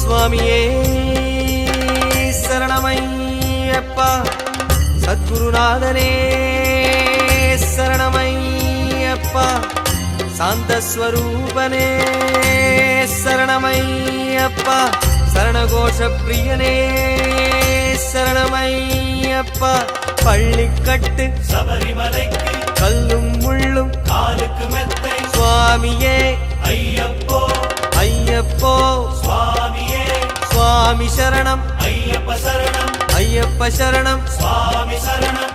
சுவாமியே சரணமையப்பா சத்குருநாதனே சரணமையப்பா சாந்தஸ்வரூபனே சரணமையப்பா சரணகோஷ பிரியனே சரணமையப்பா பள்ளிக்கட்டு சபரிமலைக்கு கல்லும் முள்ளும் காலுக்கு மெத்தை சுவாமியே ஐயப்போ ஐயப்போ சுவாமியே சுவாமி சரணம் ஐயப்ப சரணம் ஐயப்ப சரணம் சுவாமி சரணம்